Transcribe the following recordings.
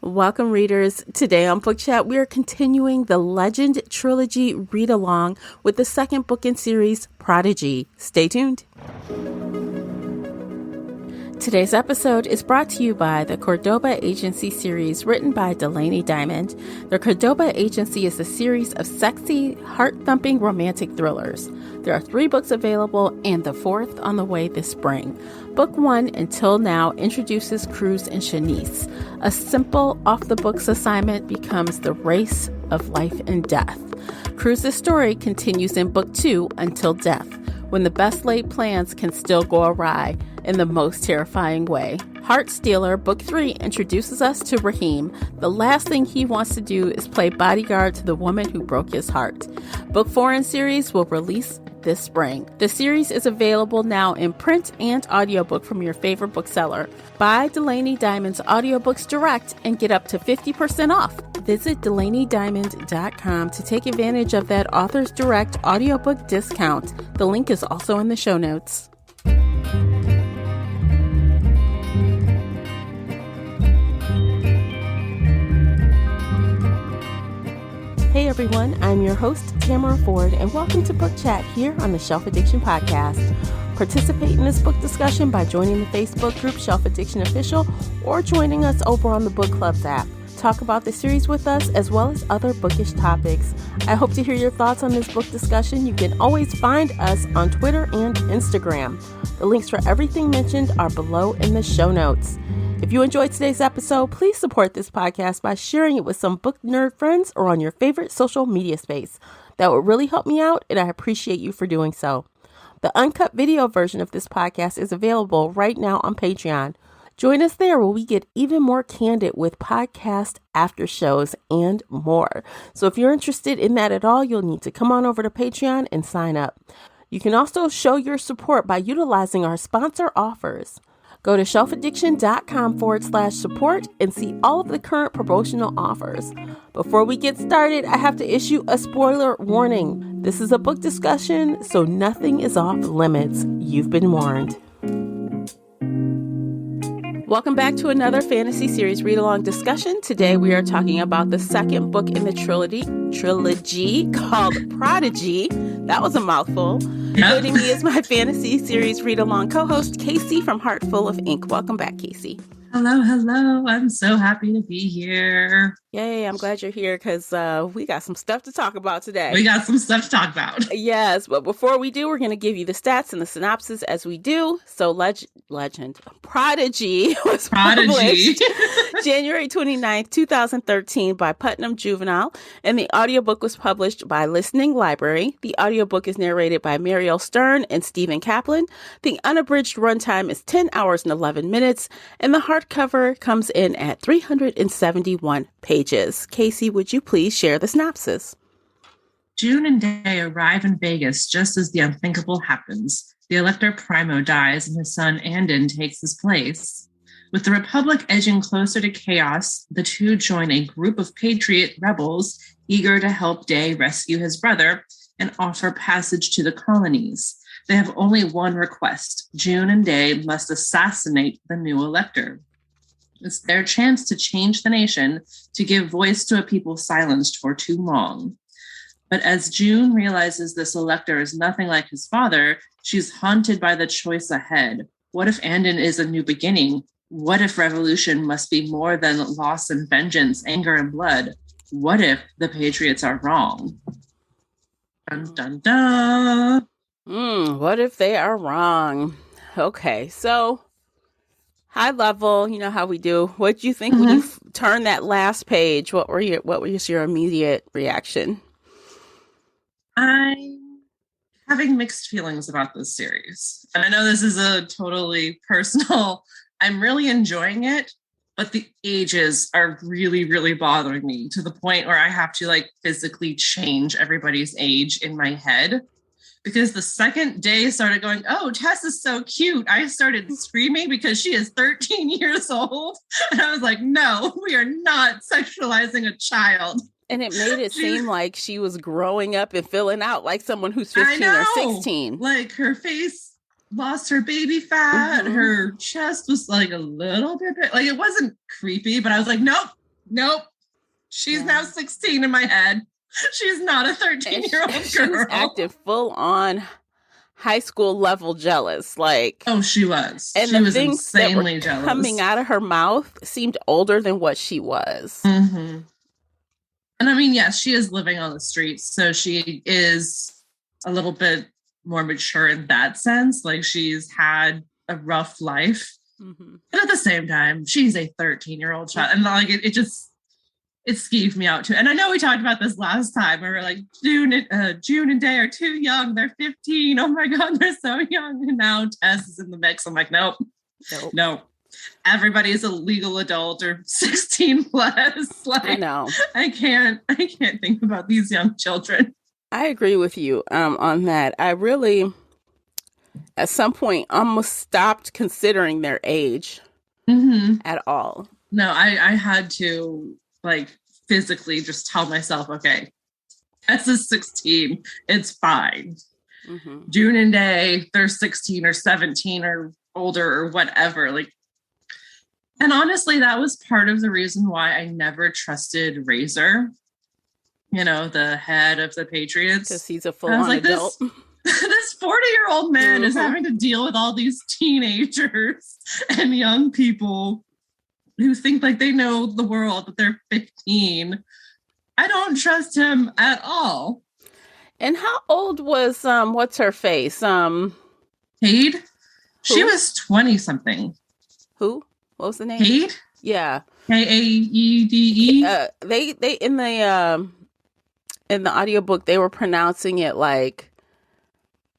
Welcome, readers. Today on Book Chat, we are continuing the Legend Trilogy read-along with the second book in series, Prodigy. Stay tuned. Today's episode is brought to you by the Cordoba Agency series written by Delaney Diamond. The Cordoba Agency is a series of sexy, heart-thumping romantic thrillers. There are 3 books available and the 4th on the way this spring. Book 1, Until Now, introduces Cruz and Shanice. A simple, off-the-books assignment becomes the race of life and death. Cruz's story continues in Book 2, Until Death, when the best laid plans can still go awry in the most terrifying way. Heart Stealer, Book 3, introduces us to Raheem. The last thing he wants to do is play bodyguard to the woman who broke his heart. Book 4 in series will release this spring. The series is available now in print and audiobook from your favorite bookseller. Buy Delaney Diamond's audiobooks direct and get up to 50% off. Visit DelaneyDiamond.com to take advantage of that Authors Direct audiobook discount. The link is also in the show notes. Hey everyone, I'm your host, Tamara Ford, and welcome to Book Chat here on the Shelf Addiction Podcast. Participate in this book discussion by joining the Facebook group Shelf Addiction Official or joining us over on the Book Clubs app. Talk about the series with us as well as other bookish topics. I hope to hear your thoughts on this book discussion. You can always find us on Twitter and Instagram. The links for everything mentioned are below in the show notes. If you enjoyed today's episode, please support this podcast by sharing it with some book nerd friends or on your favorite social media space. That would really help me out, and I appreciate you for doing so. The uncut video version of this podcast is available right now on Patreon. Join us there where we get even more candid with podcast after shows and more. So if you're interested in that at all, you'll need to come on over to Patreon and sign up. You can also show your support by utilizing our sponsor offers. Go to shelfaddiction.com/support and see all of the current promotional offers. Before we get started, I have to issue a spoiler warning. This is a book discussion, so nothing is off limits. You've been warned. Welcome back to another fantasy series read-along discussion. Today we are talking about the second book in the trilogy called Prodigy. That was a mouthful. Joining me is my fantasy series read-along co-host, Casey from Heart Full of Ink. Welcome back, Casey. Hello. I'm so happy to be here. Yay, I'm glad you're here because we got some stuff to talk about today. Yes, but before we do, we're going to give you the stats and the synopsis as we do. So Legend Prodigy was published January 29th, 2013 by Putnam Juvenile, and the audiobook was published by Listening Library. The audiobook is narrated by Mariel Stern and Stephen Kaplan. The unabridged runtime is 10 hours and 11 minutes, and the hardcover comes in at 371 pages. Casey, would you please share the synopsis? June and Day arrive in Vegas just as the unthinkable happens. The Elector Primo dies and his son Andon takes his place. With the Republic edging closer to chaos, the two join a group of patriot rebels eager to help Day rescue his brother and offer passage to the colonies. They have only one request. June and Day must assassinate the new Elector. It's their chance to change the nation, to give voice to a people silenced for too long. But as June realizes this Elector is nothing like his father, she's haunted by the choice ahead. What if Andon is a new beginning? What if revolution must be more than loss and vengeance, anger and blood? What if the Patriots are wrong? Dun, dun, dun. What if they are wrong? Okay, so high level, you know how we do. What do you think when you turn that last page? What was your immediate reaction? I'm having mixed feelings about this series. And I know this is a totally personal, I'm really enjoying it, but the ages are really, really bothering me to the point where I have to physically change everybody's age in my head. Because the second Day started going, oh, Tess is so cute, I started screaming because she is 13 years old. And I was like, no, we are not sexualizing a child. And it made it seem like she was growing up and filling out like someone who's 15 or 16. Like her face lost her baby fat. Her chest was a little bit, it wasn't creepy, but I was like, nope, Nope. She's now 16 in my head. She's not a 13-year-old girl. She was acting full on high school level jealous. Like, oh, she was. And she the was things that were jealous. coming out of her mouth seemed older than what she was. Mm-hmm. And I mean, yes, she is living on the streets, so she is a little bit more mature in that sense. Like, she's had a rough life. Mm-hmm. But at the same time, she's a 13-year-old child. And like, it skeeved me out too. And I know we talked about this last time where we're like, June and Day are too young. They're 15. Oh my God, they're so young. And now Tess is in the mix. I'm like, nope. Everybody is a legal adult or 16 plus. Like, I know. I can't think about these young children. I agree with you on that. I really, at some point, almost stopped considering their age at all. No, I had to like physically just tell myself, okay, Tess is 16. It's fine. Mm-hmm. June and Day, they're 16 or 17 or older or whatever. Like, and honestly, that was part of the reason why I never trusted Razor, the head of the Patriots. Because he's a full-on adult. This 40-year-old man is having to deal with all these teenagers and young people who think like they know the world, but they're 15. I don't trust him at all. And how old was, what's her face? Cade? She was 20-something. Who? What was the name? Cade? Yeah. Kaede? They in the audiobook, they were pronouncing it like,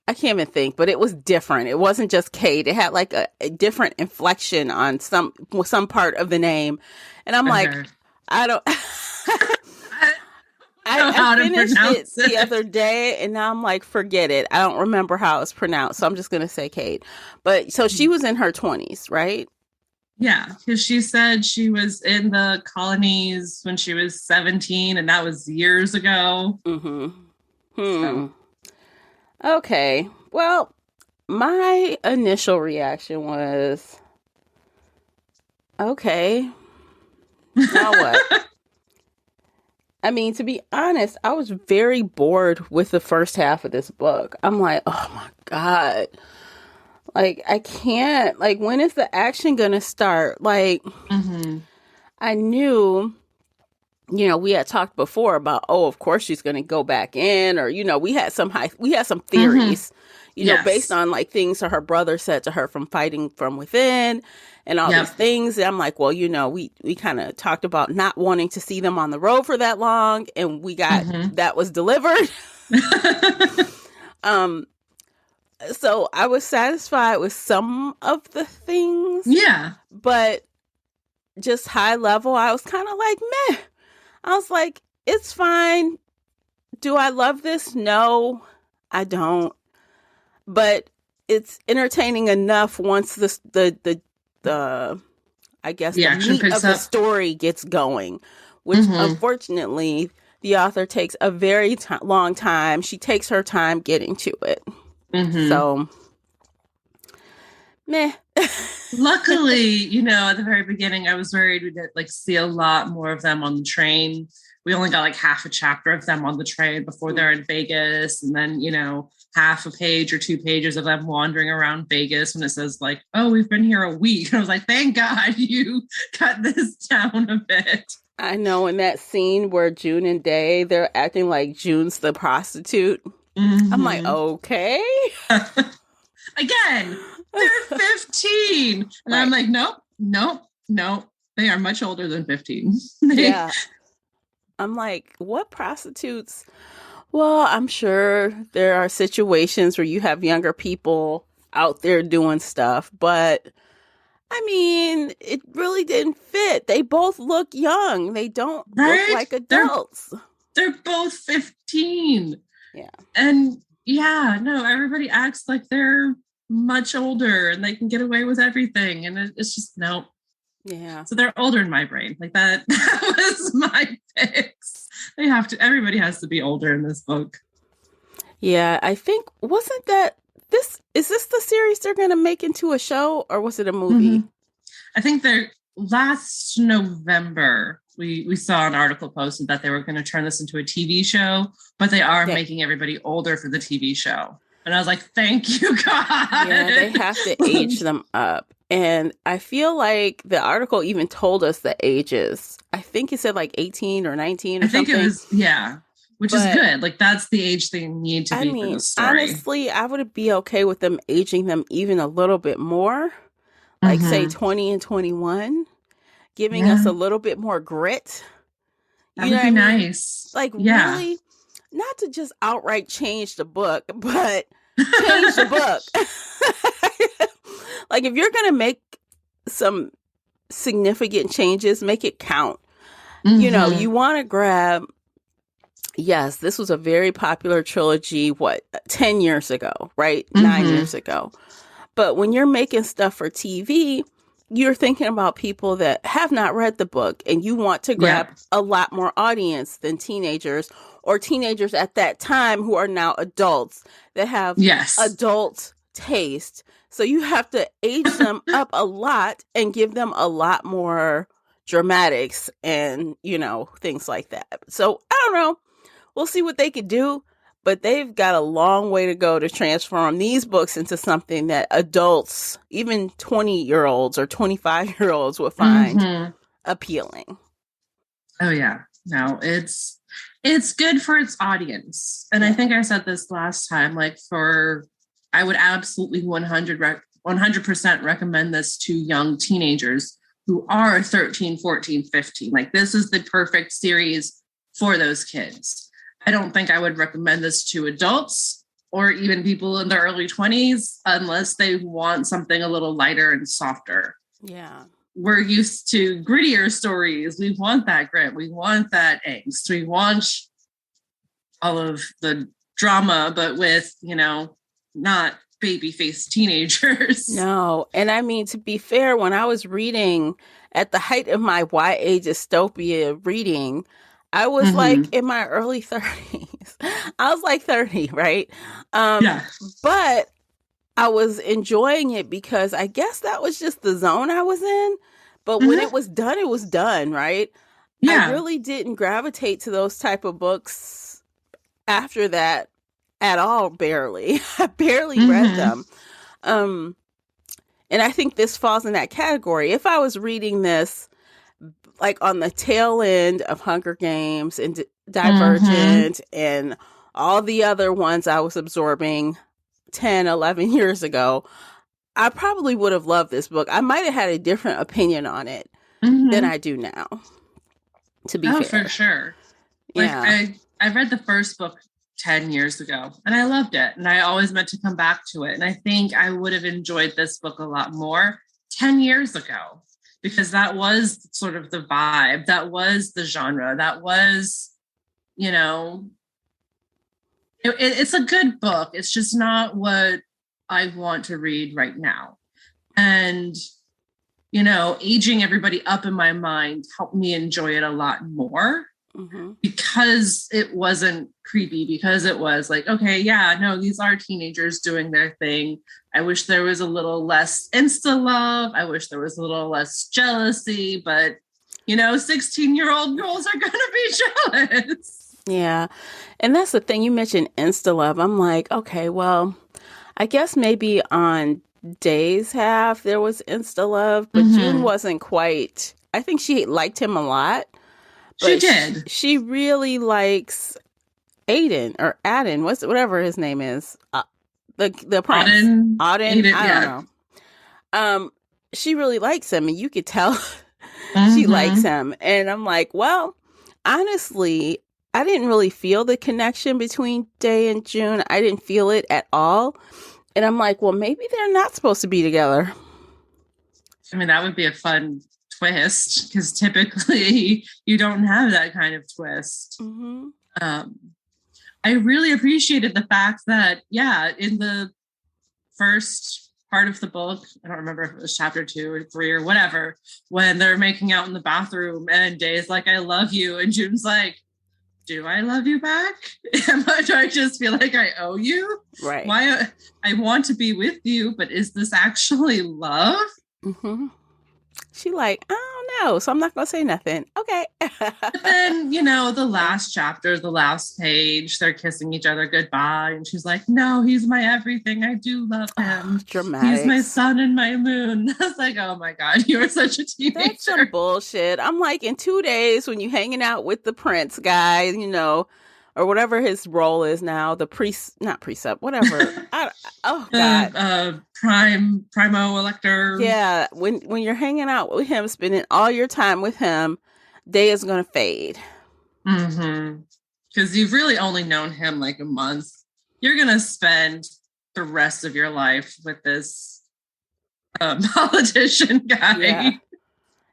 I can't even think, but it was different. It wasn't just Cade. It had like a different inflection on some part of the name. And I'm like, I don't... I finished it the other day, and now I'm like, forget it. I don't remember how it's pronounced, so I'm just going to say Cade. But so she was in her 20s, right? Yeah, because she said she was in the colonies when she was 17, and that was years ago. Mm-hmm. So. Okay. Well, my initial reaction was, okay, now what? I mean, to be honest, I was very bored with the first half of this book. I'm like, oh my God. Like, I can't, like, when is the action going to start? Like, I knew, we had talked before about, of course she's going to go back in, or, we had some theories, based on like things that her brother said to her from fighting from within and all these things. And I'm like, well, we kind of talked about not wanting to see them on the road for that long, and we got that was delivered. So I was satisfied with some of the things. Yeah. But just high level, I was kind of like, meh. I was like, it's fine. Do I love this? No, I don't. But it's entertaining enough once the I guess the meat of the story gets going, which unfortunately the author takes a very long time. She takes her time getting to it. So, meh. Luckily, at the very beginning, I was worried we'd see a lot more of them on the train. We only got like half a chapter of them on the train before they're in Vegas. And then, half a page or 2 pages of them wandering around Vegas when it says like, oh, we've been here a week. And I was like, thank God you cut this down a bit. I know, in that scene where June and Day, they're acting like June's the prostitute. I'm like, okay. Again, they're 15. And I'm like, nope. They are much older than 15. Yeah. I'm like, what prostitutes? Well, I'm sure there are situations where you have younger people out there doing stuff, but I mean, it really didn't fit. They both look young. They don't look like adults. They're both 15. Yeah. And everybody acts like they're much older and they can get away with everything. And it's just, no. Yeah. So they're older in my brain. Like that was my fix. Everybody has to be older in this book. Yeah. I think, wasn't that is this the series they're going to make into a show, or was it a movie? I think last November we saw an article posted that they were going to turn this into a TV show, but they are making everybody older for the TV show. And I was like, thank you, God. Yeah, they have to age them up. And I feel like the article even told us the ages. I think it said like 18 or 19 or something. I think it was, yeah. Which is good. Like, that's the age they need to be for the story. Honestly, I would be okay with them aging them even a little bit more. Like, say, 20 and 21. Giving us a little bit more grit. That would be nice. Like, really, not to just outright change the book, but change the book. Like, if you're going to make some significant changes, make it count. You know, you want to grab... Yes, this was a very popular trilogy, 10 years ago, right? 9 years ago. But when you're making stuff for TV, you're thinking about people that have not read the book, and you want to grab a lot more audience than teenagers, or teenagers at that time who are now adults that have adult taste. So you have to age them up a lot and give them a lot more dramatics and, you know, things like that. So I don't know. We'll see what they could do, but they've got a long way to go to transform these books into something that adults, even 20-year-olds or 25-year-olds would find appealing. Oh, yeah. No, it's good for its audience. And I think I said this last time, like, I would absolutely 100% recommend this to young teenagers who are 13, 14, 15. Like, this is the perfect series for those kids. I don't think I would recommend this to adults or even people in their early 20s unless they want something a little lighter and softer. Yeah. We're used to grittier stories. We want that grit. We want that angst. We want all of the drama, but with, you know, not baby-faced teenagers. No. And I mean, to be fair, when I was reading at the height of my YA dystopia reading, I was like in my early 30s. I was like 30, right? But I was enjoying it because I guess that was just the zone I was in. But when it was done, right? Yeah. I really didn't gravitate to those type of books after that at all, barely. I barely read them. And I think this falls in that category. If I was reading this like on the tail end of Hunger Games and Divergent and all the other ones I was absorbing 10, 11 years ago, I probably would have loved this book. I might have had a different opinion on it than I do now, to be fair. For sure. Like, I read the first book 10 years ago and I loved it. And I always meant to come back to it. And I think I would have enjoyed this book a lot more 10 years ago. Because that was sort of the vibe, that was the genre, that was, you know, it's a good book. It's just not what I want to read right now. And, you know, aging everybody up in my mind helped me enjoy it a lot more because it wasn't creepy, because it was like, okay, yeah, no, these are teenagers doing their thing. I wish there was a little less insta love. I wish there was a little less jealousy, but, you know, 16-year-old girls are going to be jealous. Yeah. And that's the thing. You mentioned insta love. I'm like, okay, well, I guess maybe on Day's half there was insta love, but June wasn't quite. I think she liked him a lot. She did. She really likes Aiden or Aden, whatever his name is. The prince. Auden. Aiden, I don't know. She really likes him, and you could tell she likes him. And I'm like, well, honestly, I didn't really feel the connection between Day and June. I didn't feel it at all. And I'm like, well, maybe they're not supposed to be together. I mean, that would be a fun twist, because typically you don't have that kind of twist. I really appreciated the fact that, in the first part of the book, I don't remember if it was chapter 2 or 3 or whatever, when they're making out in the bathroom and Day's like, I love you. And June's like, do I love you back? Do I just feel like I owe you? Right. Why I want to be with you, but is this actually love? She like, I don't know, so I'm not gonna say nothing. Okay. But then, the last chapter, the last page, they're kissing each other goodbye. And she's like, no, he's my everything. I do love him. Dramatic. He's my sun and my moon. I was like, oh my God, you are such a teenager. That's some bullshit. I'm like, in 2 days when you hanging out with the prince guy, or whatever his role is now, not precept, whatever. Oh God. Primo elector. Yeah. When you're hanging out with him, spending all your time with him, day is going to fade. Mm-hmm. Because you've really only known him like a month. You're going to spend the rest of your life with this politician guy.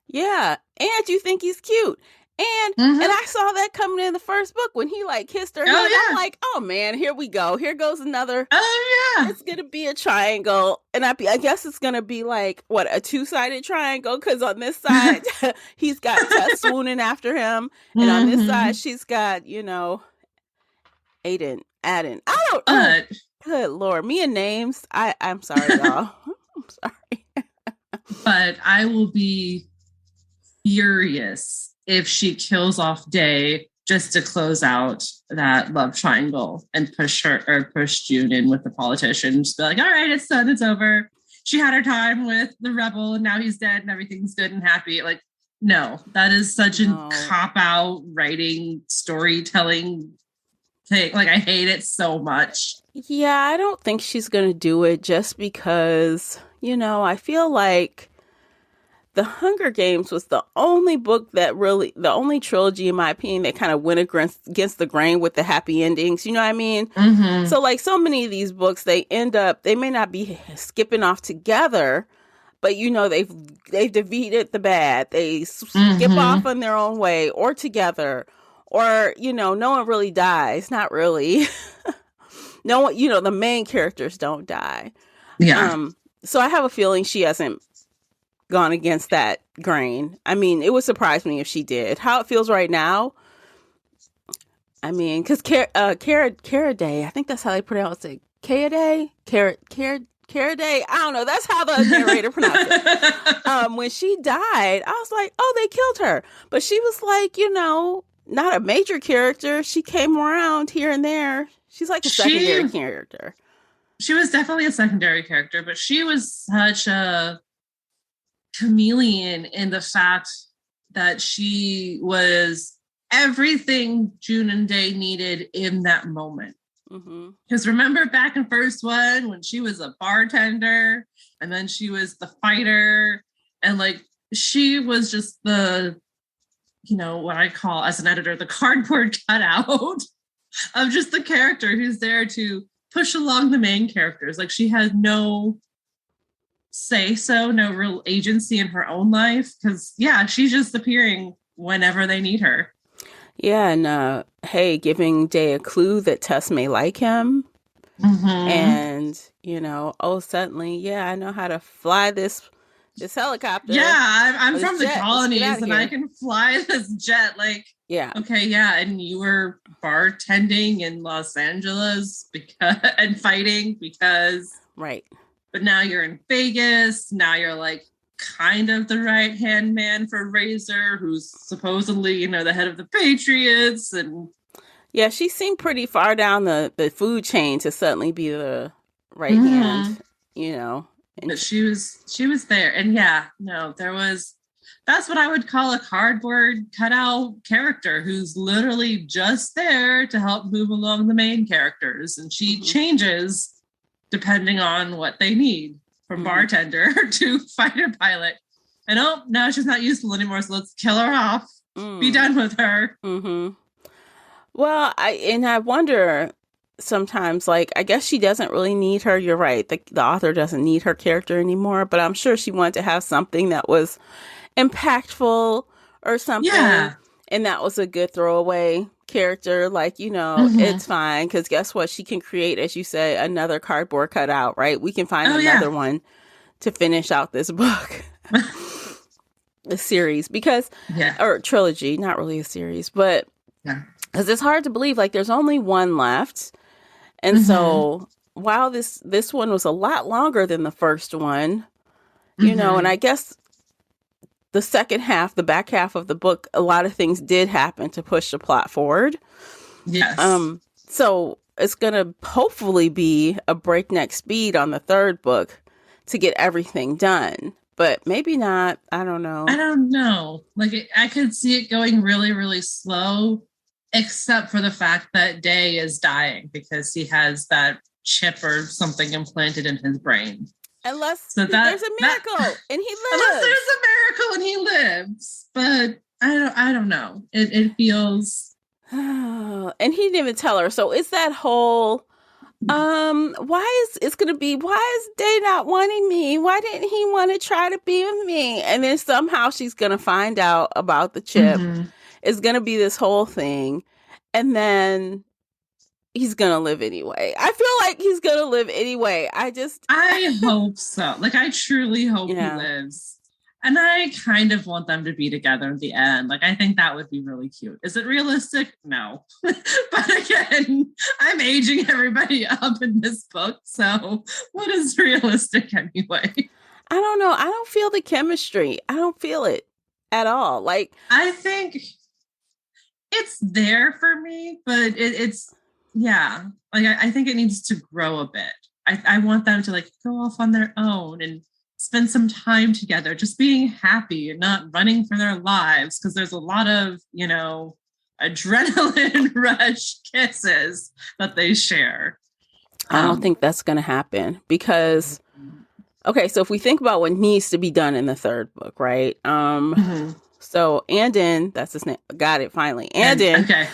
Yeah. And you think he's cute. And I saw that coming in the first book when he like kissed her. I'm like, oh man, here we go. Here goes another. Oh yeah. It's gonna be a triangle, and I guess it's gonna be like what, a 2-sided triangle? Because on this side he's got Tess swooning after him, and on this side she's got Aiden. I don't know. Good Lord, me and names. I'm sorry, y'all. I'm sorry. But I will be furious if she kills off Day just to close out that love triangle and push June in with the politician. Just be like, all right, it's done, it's over. She had her time with the rebel and now he's dead and everything's good and happy. Like, no, that is such a cop-out writing, storytelling thing. Like, I hate it so much. Yeah, I don't think she's going to do it just because, I feel like The Hunger Games was the only book the only trilogy, in my opinion, that kind of went against the grain with the happy endings. You know what I mean? Mm-hmm. So like so many of these books, they may not be skipping off together, but they've defeated the bad. They skip off on their own way or together, or, no one really dies. Not really. No one, the main characters don't die. Yeah. So I have a feeling she hasn't gone against that grain. I mean, it would surprise me if she did. How it feels right now, I mean, because Cara Day, I think that's how they pronounce it. Cara Day? Cara Day? I don't know. That's how the narrator pronounced it. When she died, I was like, oh, they killed her. But she was like, not a major character. She came around here and there. She's like a secondary character. She was definitely a secondary character, but she was such a chameleon in the fact that she was everything June and Day needed in that moment. Because remember back in first one when she was a bartender and then she was the fighter, and like she was just the what I call as an editor the cardboard cutout of just the character who's there to push along the main characters. Like she had no no real agency in her own life, because she's just appearing whenever they need her. Yeah, and giving Day a clue that Tess may like him, and suddenly, I know how to fly this helicopter. Yeah, I'm from the colonies and I can fly this jet. Like, and you were bartending in Los Angeles and fighting because right. But now you're in Vegas. Now you're like kind of the right-hand man for Razor, who's supposedly, the head of the Patriots. And yeah, she seemed pretty far down the food chain to suddenly be the right hand, And but she was there. And that's what I would call a cardboard cutout character who's literally just there to help move along the main characters. And she changes depending on what they need, from bartender to fighter pilot. And now she's not useful anymore, so let's kill her off. Be done with her. Well, I wonder sometimes, like, I guess she doesn't really need her. You're right. The author doesn't need her character anymore, but I'm sure she wanted to have something that was impactful or something. Yeah. And that was a good throwaway character. Like, it's fine. Because guess what? She can create, as you say, another cardboard cutout, right? We can find another one to finish out this book. The series. Or trilogy, not really a series, but because it's hard to believe, like, there's only one left. And so while this one was a lot longer than the first one, and I guess the second half, the back half of the book, a lot of things did happen to push the plot forward. Yes. So it's going to hopefully be a breakneck speed on the third book to get everything done. But maybe not. I don't know. I don't know. Like, I could see it going really, really slow, except for the fact that Day is dying because he has that chip or something implanted in his brain. Unless there's a miracle and he lives. Unless there's a miracle and he lives. But I don't know. It feels... And he didn't even tell her. So it's that whole... why is Day not wanting me? Why didn't he want to try to be with me? And then somehow she's going to find out about the chip. Mm-hmm. It's going to be this whole thing. And then he's going to live anyway. I feel like he's going to live anyway. I hope so. Like, I truly hope he lives. And I kind of want them to be together at the end. Like, I think that would be really cute. Is it realistic? No. But again, I'm aging everybody up in this book. So what is realistic anyway? I don't know. I don't feel the chemistry. I don't feel it at all. Like, I think it's there for me, but it's yeah. Like, I think it needs to grow a bit. I want them to like go off on their own and spend some time together, just being happy and not running for their lives. Because there's a lot of, adrenaline rush kisses that they share. I don't think that's going to happen because, okay, so if we think about what needs to be done in the third book, right? So Andon, that's his name. Got it finally. Andon. Okay.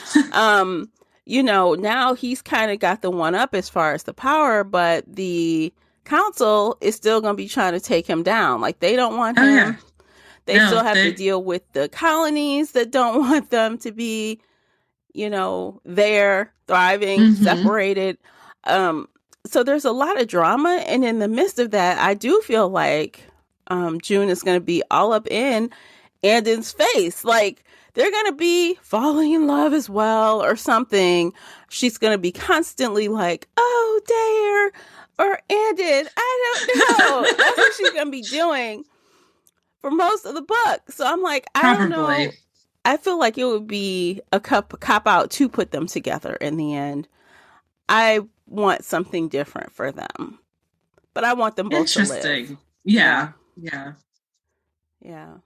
Now he's kind of got the one up as far as the power, but the council is still going to be trying to take him down. Like, they don't want him. Yeah. They still have to deal with the colonies that don't want them to be, there, thriving, separated. So there's a lot of drama. And in the midst of that, I do feel like June is going to be all up in Andon's face. Like, they're going to be falling in love as well or something. She's going to be constantly like, oh, Dare. Or Andon, I don't know. That's what she's going to be doing for most of the book. So I'm like, I don't know. I feel like it would be a cop out to put them together in the end. I want something different for them. But I want them both to live. Interesting. Yeah.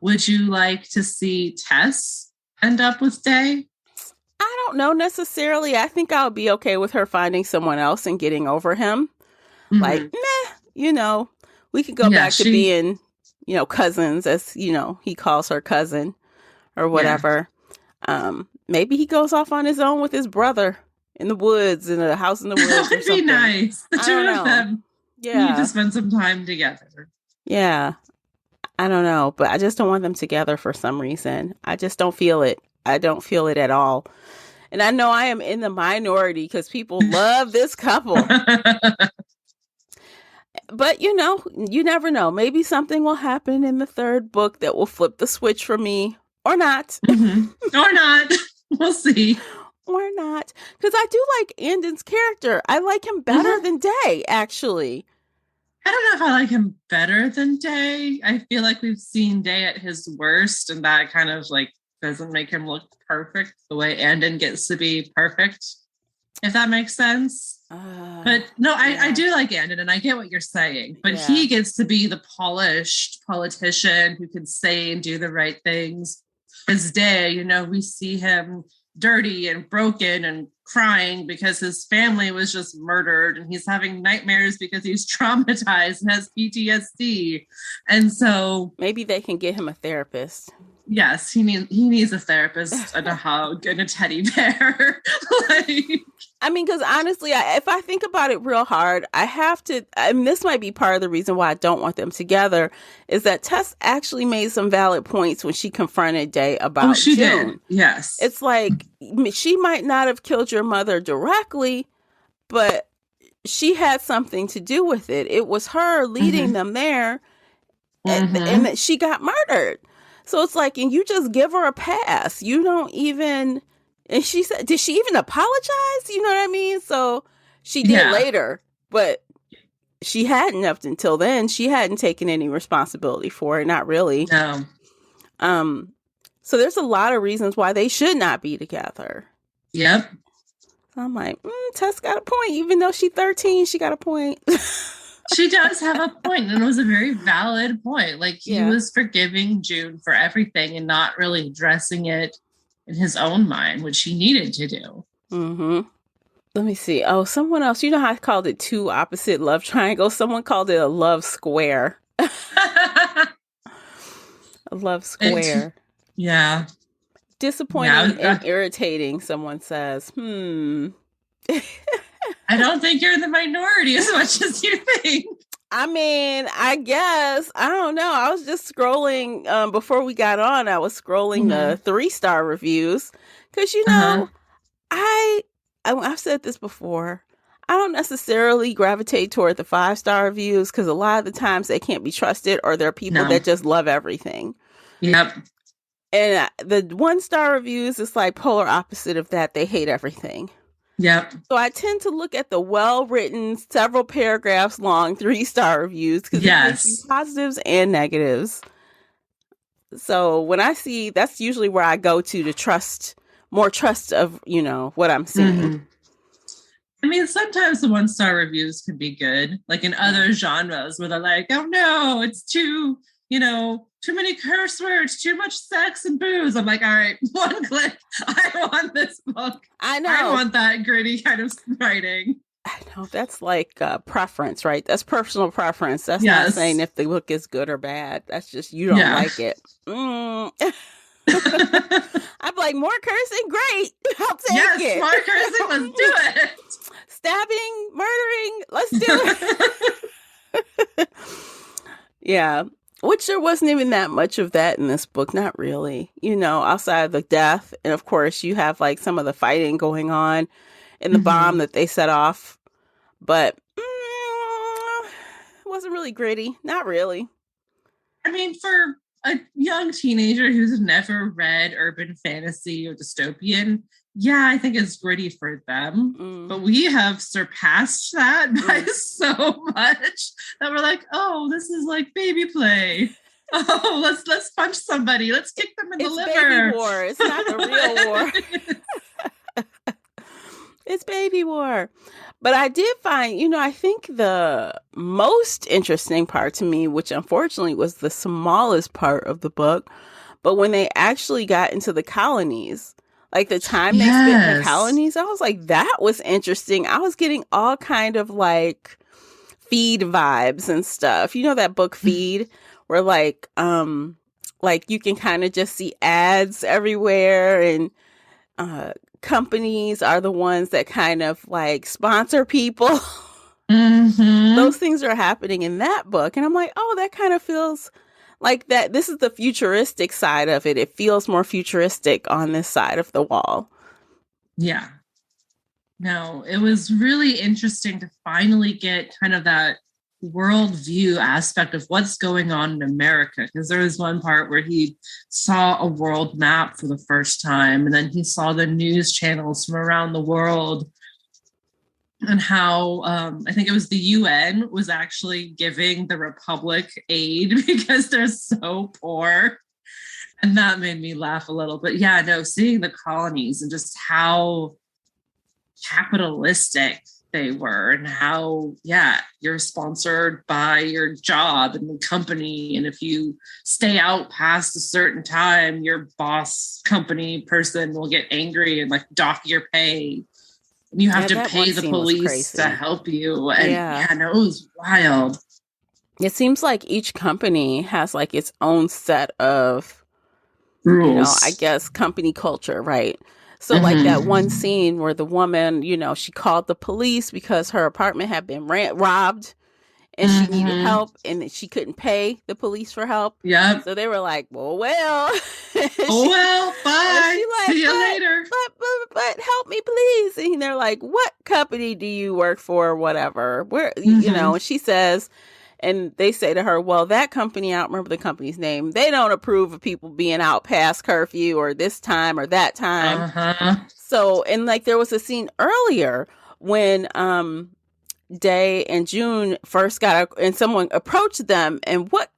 Would you like to see Tess end up with Day? I don't know necessarily. I think I would be okay with her finding someone else and getting over him. Like, meh, we could go back to being, cousins, as, he calls her cousin or whatever. Yeah. Maybe he goes off on his own with his brother in the woods, in a house in the woods. That would be nice. The two of them need to spend some time together. Yeah. I don't know, but I just don't want them together for some reason. I just don't feel it. I don't feel it at all. And I know I am in the minority because people love this couple. But, you never know. Maybe something will happen in the third book that will flip the switch for me or not. Or not. We'll see. Or not. Because I do like Andon's character. I like him better than Day, actually. I don't know if I like him better than Day. I feel like we've seen Day at his worst, and that kind of like doesn't make him look perfect the way Andon gets to be perfect. If that makes sense. But no, I do like Andon, and I get what you're saying. But he gets to be the polished politician who can say and do the right things. His Day, we see him dirty and broken and crying because his family was just murdered, and he's having nightmares because he's traumatized and has PTSD. And so maybe they can get him a therapist. Yes, he needs a therapist and a hug and a teddy bear. Because honestly, if I think about it real hard, I have to, and this might be part of the reason why I don't want them together, is that Tess actually made some valid points when she confronted Day about she June. Did. Yes. It's like, she might not have killed your mother directly, but she had something to do with it. It was her leading them there, and she got murdered. So it's like, and you just give her a pass. You don't even, and she said, did she even apologize? You know what I mean? So she did later, but she hadn't up until then. She hadn't taken any responsibility for it. Not really. No. So there's a lot of reasons why they should not be together. Yep. So I'm like, Tess got a point. Even though she's 13, she got a point. She does have a point, and it was a very valid point. Like, he was forgiving June for everything and not really addressing it in his own mind, which he needed to do. Mm-hmm. Let me see. Oh, someone else. You know how I called it two opposite love triangles? Someone called it a love square. A love square. Yeah. Disappointing and irritating, someone says. I don't think you're in the minority as much as you think. I mean, I guess. I don't know. I was just scrolling before we got on. I was scrolling the 3-star reviews because, you know, I've said this before. I don't necessarily gravitate toward the 5-star reviews because a lot of the times they can't be trusted, or there are people that just love everything. Yep. And the 1-star reviews is like polar opposite of that. They hate everything. Yep. So I tend to look at the well-written, several paragraphs long 3-star reviews because it gives you positives and negatives. So when I see, that's usually where I go to trust of, you know, what I'm seeing. Mm-hmm. I mean, sometimes the 1-star reviews can be good, like in other genres where they're like, oh no, it's too many curse words, too much sex and booze. I'm like, all right, one click. I want this book. I know. I want that gritty kind of writing. I know. That's like preference, right? That's personal preference. That's not saying if the book is good or bad. That's just you don't like it. I'm like, more cursing? Great. I'll take it. More cursing. Let's do it. Stabbing, murdering. Let's do it. Yeah. Which there wasn't even that much of that in this book. Not really. You know, outside of the death. And of course, you have like some of the fighting going on in the bomb that they set off. But it wasn't really gritty. Not really. I mean, for a young teenager who's never read urban fantasy or dystopian, yeah, I think it's gritty for them. But we have surpassed that by so much that we're like, oh, this is like baby play. Oh, let's punch somebody. Let's kick them in the liver. It's baby war. It's not the real war. It's baby war. But I did find, you know, I think the most interesting part to me, which unfortunately was the smallest part of the book, but when they actually got into the colonies, like the time they spent in the colonies, I was like, that was interesting. I was getting all kind of like Feed vibes and stuff. You know that book Feed, where like you can kind of just see ads everywhere, and companies are the ones that kind of like sponsor people. Those things are happening in that book, and I'm like, oh, that kind of feels like that. This is the futuristic side of it. It feels more futuristic on this side of the wall. Yeah. No, it was really interesting to finally get kind of that worldview aspect of what's going on in America. Because there was one part where he saw a world map for the first time, and then he saw the news channels from around the world, and how I think it was the UN was actually giving the Republic aid because they're so poor. And that made me laugh a little. But yeah, no, seeing the colonies and just how capitalistic they were, and how, you're sponsored by your job and the company. And if you stay out past a certain time, your boss company person will get angry and like dock your pay. You have to pay the police to help you. And it was wild. It seems like each company has like its own set of rules. You know, I guess company culture, right? So like that one scene where the woman, you know, she called the police because her apartment had been robbed and she needed help, and she couldn't pay the police for help. Yeah. So they were like, well. Bye. Like, see you later. But help me, please. And they're like, what company do you work for? Whatever. Where, you know, and she says, and they say to her, well, that company, I don't remember the company's name, they don't approve of people being out past curfew or this time or that time. So, and like there was a scene earlier when Day and June first and someone approached them, and what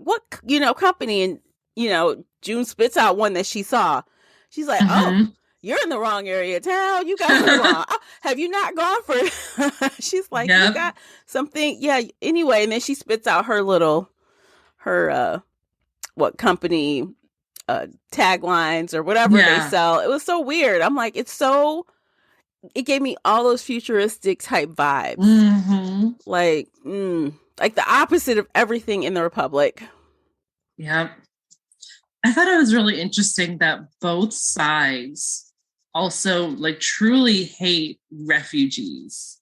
you know, company, and June spits out one that she saw. She's like, oh, you're in the wrong area of town. You guys are wrong. Have you not gone for She's like, you got something. Yeah. Anyway, and then she spits out her what company taglines or whatever they sell. It was so weird. I'm like, it gave me all those futuristic type vibes. Like the opposite of everything in the Republic. Yep. I thought it was really interesting that both sides also like truly hate refugees,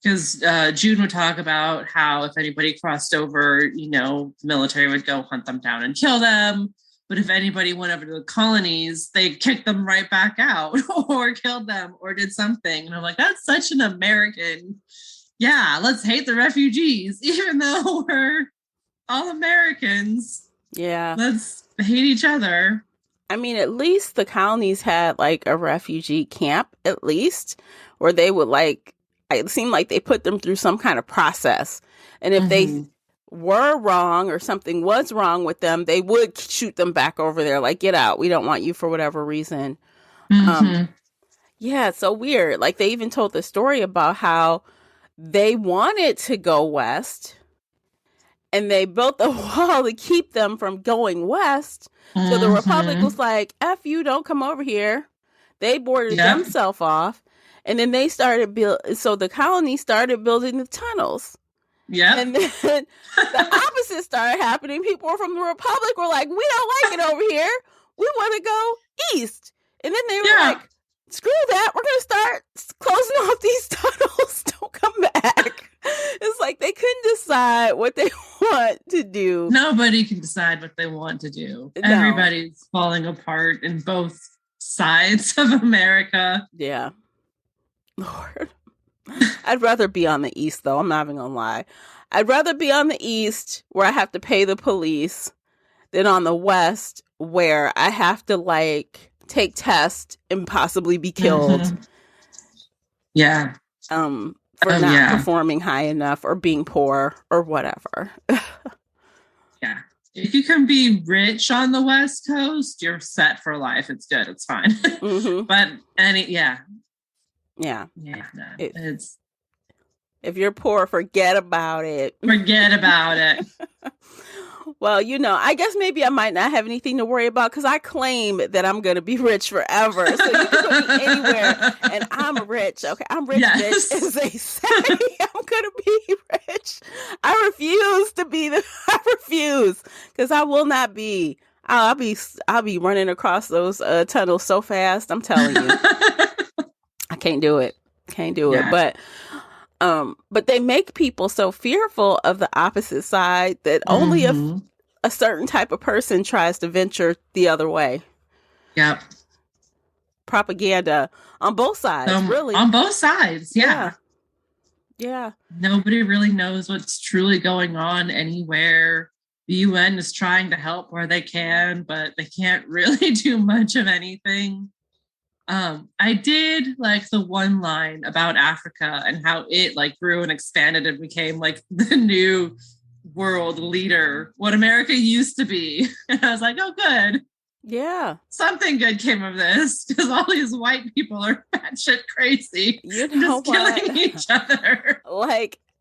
because June would talk about how if anybody crossed over, the military would go hunt them down and kill them. But if anybody went over to the colonies, they kicked them right back out or killed them or did something. And I'm like, that's such an American. Yeah, let's hate the refugees, even though we're all Americans. Yeah. Let's hate each other. I mean, at least the colonies had like a refugee camp, at least, where they would it seemed like they put them through some kind of process. And if they were wrong or something was wrong with them, they would shoot them back over there. Like, get out. We don't want you for whatever reason. Yeah, it's so weird. Like, they even told the story about how they wanted to go west and they built a wall to keep them from going west. So the Republic was like, F you, don't come over here. They boarded themselves off. And then they started so the colony started building the tunnels. Yeah. And then the opposite started happening. People from the Republic were like, we don't like it over here. We want to go east. And then they were like, screw that. We're going to start closing off these tunnels. Don't come back. It's like they couldn't decide what they want to do. Nobody can decide what they want to do. No. Everybody's falling apart in both sides of America. Yeah. Lord. I'd rather be on the east, though. I'm not even gonna lie. I'd rather be on the east where I have to pay the police than on the west where I have to take tests and possibly be killed. Yeah. For not performing high enough or being poor or whatever. Yeah. If you can be rich on the West Coast, you're set for life. It's good. It's fine. But Yeah. No, if you're poor, forget about it. Forget about it. Well, I guess maybe I might not have anything to worry about because I claim that I'm going to be rich forever. So you can put me anywhere and I'm rich. Okay, I'm rich, bitch, as they say. I'm going to be rich. I refuse because I will not be. I'll be running across those tunnels so fast. I'm telling you. I can't do it. But they make people so fearful of the opposite side that only a certain type of person tries to venture the other way. Yep. Propaganda on both sides, really. On both sides, yeah. Nobody really knows what's truly going on anywhere. The UN is trying to help where they can, but they can't really do much of anything. I did like the one line about Africa and how it grew and expanded and became the new world leader, what America used to be. And I was like, oh, good. Yeah. Something good came of this because all these white people are batshit crazy. Just killing each other.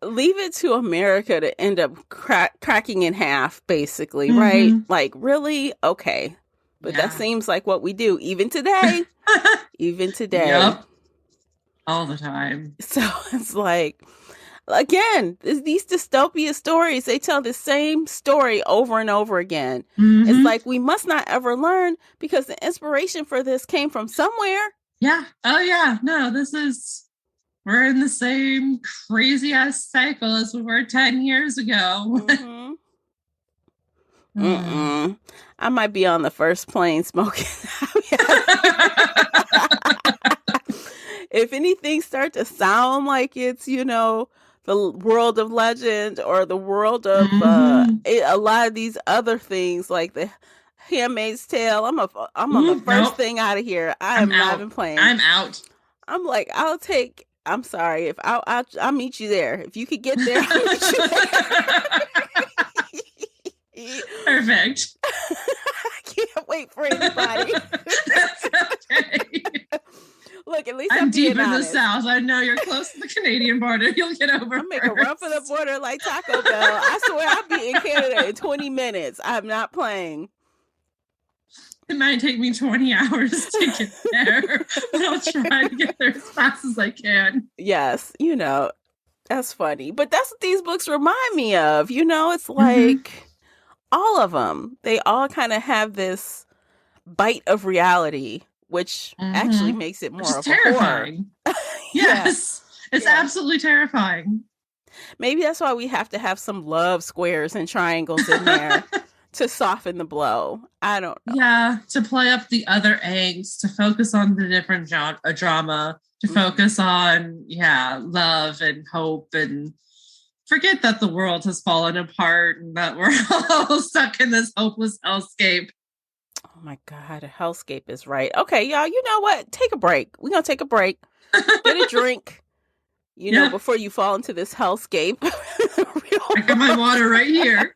Leave it to America to end up cracking in half, basically, right? Really? Okay. But that seems like what we do even today. Yep. All the time. So it's again, these dystopia stories, they tell the same story over and over again. It's we must not ever learn because the inspiration for this came from somewhere. Yeah. Oh, yeah. No, we're in the same crazy ass cycle as we were 10 years ago. I might be on the first plane smoking. If anything start to sound like it's, the world of legend or the world of a lot of these other things like the Handmaid's Tale, I'm on the first thing out of here. I'm not even playing. I'm out. I'm I'm sorry if I'll meet you there. If you could get there, I'll meet you there. Perfect. can't wait for anybody. That's okay. Look, at least I'm deep in honest. the South. I know you're close to the Canadian border. You'll get over. I'll make a run for the border like Taco Bell. I swear I'll be in Canada in 20 minutes. I'm not playing. It might take me 20 hours to get there, but I'll try to get there as fast as I can. Yes, that's funny. But that's what these books remind me of. It's like all of them. They all kind of have this bite of reality, which actually makes it more of terrifying. A horror. Yes, it's absolutely terrifying. Maybe that's why we have to have some love squares and triangles in there to soften the blow. I don't know. Yeah, to play up the other angst, to focus on the different drama, to focus on, love and hope, and forget that the world has fallen apart and that we're all stuck in this hopeless hellscape. Oh my God, a hellscape is right. Okay, y'all, you know what? Take a break. We're going to take a break. Get a drink, before you fall into this hellscape. I got my water right here.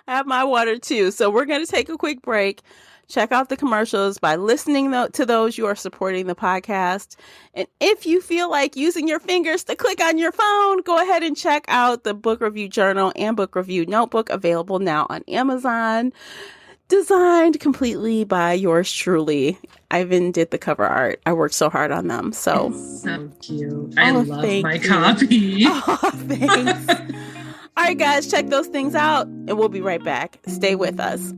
I have my water too. So we're going to take a quick break. Check out the commercials. By listening to those, you are supporting the podcast. And if you feel like using your fingers to click on your phone, go ahead and check out the book review journal and book review notebook, available now on Amazon. Designed completely by yours truly. I even did the cover art. I worked so hard on them. So cute. I love my copy. Oh, thanks. All right, guys, check those things out, and we'll be right back. Stay with us.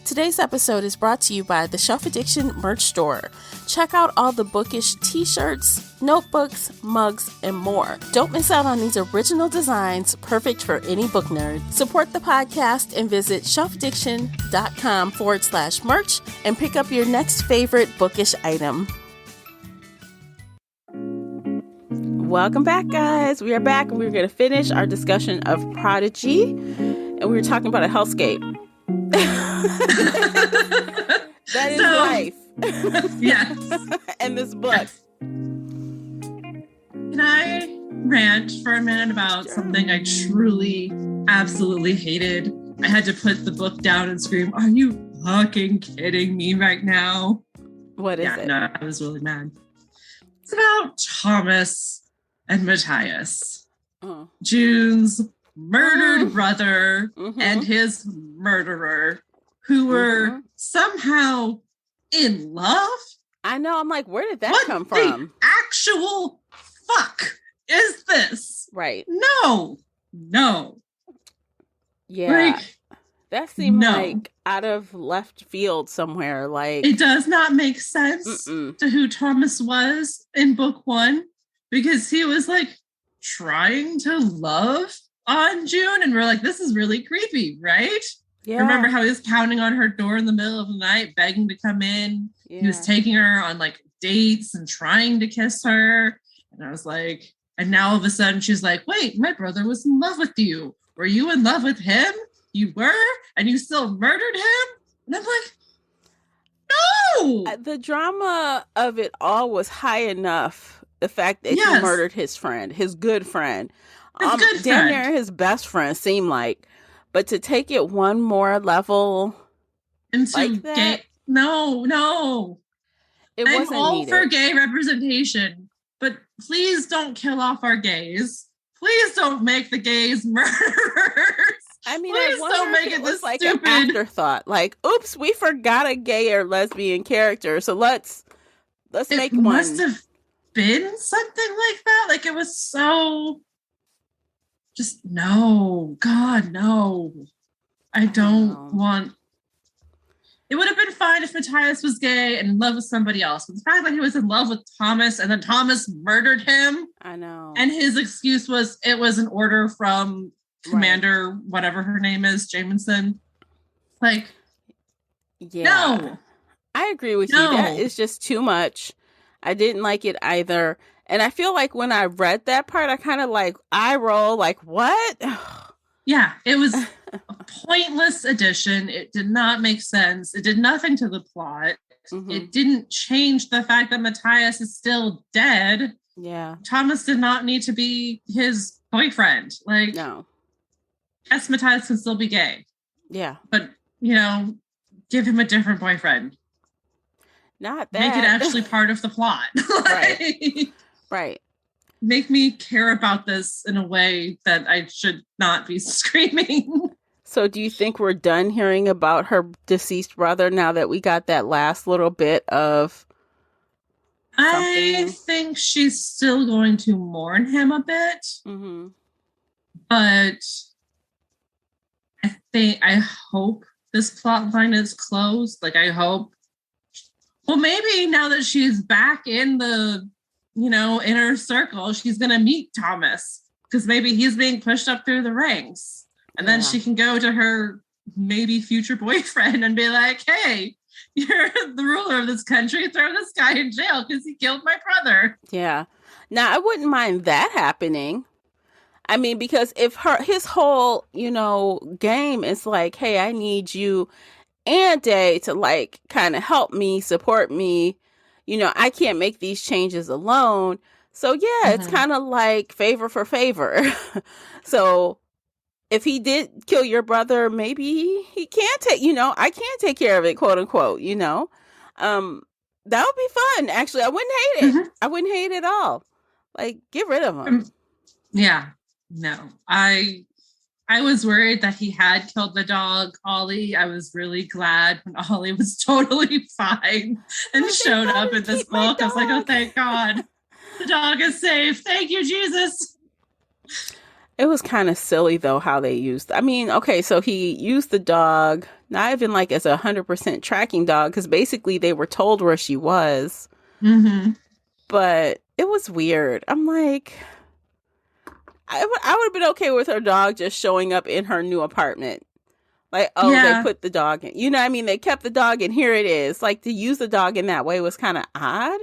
Today's episode is brought to you by the Shelf Addiction merch store. Check out all the bookish t-shirts, notebooks, mugs, and more. Don't miss out on these original designs, perfect for any book nerd. Support the podcast and visit shelfaddiction.com/merch and pick up your next favorite bookish item. Welcome back, guys. We are back, and we're going to finish our discussion of Prodigy, and we were talking about a hellscape. That is life. Yes. And this book. Can I rant for a minute about something I truly, absolutely hated? I had to put the book down and scream, "Are you fucking kidding me right now?" What is it? No, I was really mad. It's about Thomas and Matthias. June's murdered brother and his murderer, who were somehow in love. I know. I'm like, where did that come from? What the actual fuck is this? Right. No. Yeah. That seemed like out of left field somewhere. Like, it does not make sense to who Thomas was in book one, because he was like trying to love on June, and we're like, this is really creepy, right? Yeah. Remember how he was pounding on her door in the middle of the night, begging to come in? Yeah. He was taking her on like dates and trying to kiss her. And I was like, and now all of a sudden she's like, wait, my brother was in love with you. Were you in love with him? You were? And you still murdered him? And I'm like, no! The drama of it all was high enough. The fact that he murdered his friend, his good friend. Damn near his best friend, seemed like. But to take it one more level into like that, gay, no. It wasn't I'm all needed. for gay representation, but please don't kill off our gays. Please don't make the gays murderers. I mean, please don't make it this like stupid. An afterthought. Like, oops, we forgot a gay or lesbian character, so let's make one. It must have been something like that. Like, it was so. Just no, God, no. I don't want. It would have been fine if Matthias was gay and in love with somebody else. But the fact that he was in love with Thomas and then Thomas murdered him. I know. And his excuse was it was an order from Commander, whatever her name is, Jamison. Like, no. I agree with you. That is just too much. I didn't like it either. And I feel like when I read that part, I kind of like eye roll, like, what? Yeah, it was a pointless addition. It did not make sense. It did nothing to the plot. It didn't change the fact that Matthias is still dead. Yeah. Thomas did not need to be his boyfriend. Like, no. Yes, Matthias can still be gay. Yeah. But, give him a different boyfriend. Not that. Make it actually part of the plot. Right. Right. Make me care about this in a way that I should not be screaming. So do you think we're done hearing about her deceased brother now that we got that last little bit of something? I think she's still going to mourn him a bit. Mm-hmm. But I hope this plot line is closed. Like, I hope, well, maybe now that she's back in the, inner circle, she's going to meet Thomas, because maybe he's being pushed up through the ranks. And then she can go to her maybe future boyfriend and be like, hey, you're the ruler of this country. Throw this guy in jail because he killed my brother. Yeah. Now, I wouldn't mind that happening. I mean, because if his whole, game is like, hey, I need you and Day to like kind of help me, support me. I can't make these changes alone. So yeah, it's kind of like favor for favor. So if he did kill your brother, maybe he can't take, I can't take care of it, quote unquote, that would be fun. Actually, I wouldn't hate it. I wouldn't hate it at all. Like, get rid of him. Yeah. No, I was worried that he had killed the dog, Ollie. I was really glad when Ollie was totally fine and showed up in this book. I was like, oh, thank God. The dog is safe. Thank you, Jesus. It was kind of silly, though, how they used. I mean, okay, so he used the dog, not even like as 100% tracking dog, because basically they were told where she was. Mm-hmm. But it was weird. I'm like, I would have been okay with her dog just showing up in her new apartment. Like, they put the dog in. You know what I mean? They kept the dog and here it is. Like, to use the dog in that way was kind of odd.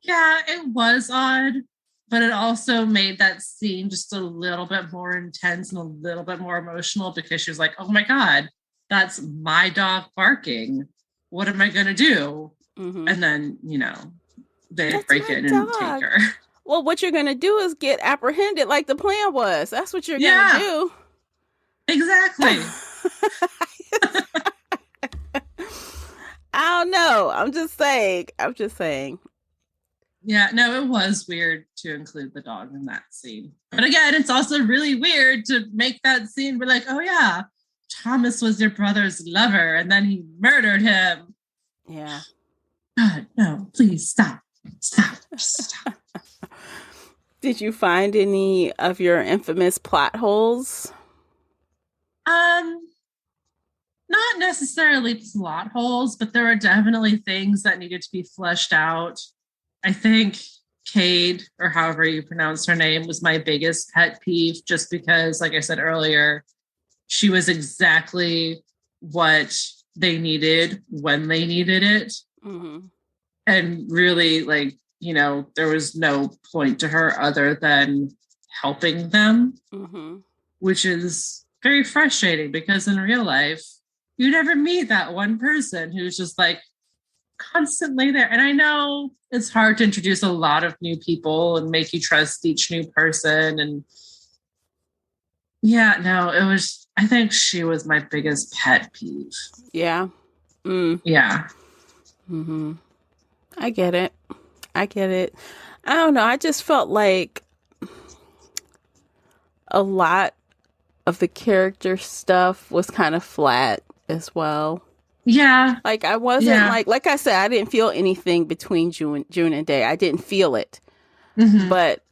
Yeah, it was odd. But it also made that scene just a little bit more intense and a little bit more emotional, because she was like, oh my God, that's my dog barking. What am I going to do? Mm-hmm. And then, they break in and take her. Well, what you're going to do is get apprehended like the plan was. That's what you're going to do. Exactly. I don't know. I'm just saying. Yeah, no, it was weird to include the dog in that scene. But again, it's also really weird to make that scene be like, oh yeah, Thomas was your brother's lover and then he murdered him. Yeah. God, no, please stop. Did you find any of your infamous plot holes? Not necessarily plot holes, but there are definitely things that needed to be fleshed out. I think Cade, or however you pronounce her name, was my biggest pet peeve, just because, like I said earlier, she was exactly what they needed when they needed it. Mm-hmm. And really, there was no point to her other than helping them, which is very frustrating, because in real life, you never meet that one person who's just like constantly there. And I know it's hard to introduce a lot of new people and make you trust each new person. And yeah, no, I think she was my biggest pet peeve. Yeah. Yeah. Mm-hmm. I get it. I don't know. I just felt like a lot of the character stuff was kind of flat as well. Yeah. Like, I wasn't like I said, I didn't feel anything between June and Day. I didn't feel it. Mm-hmm. But,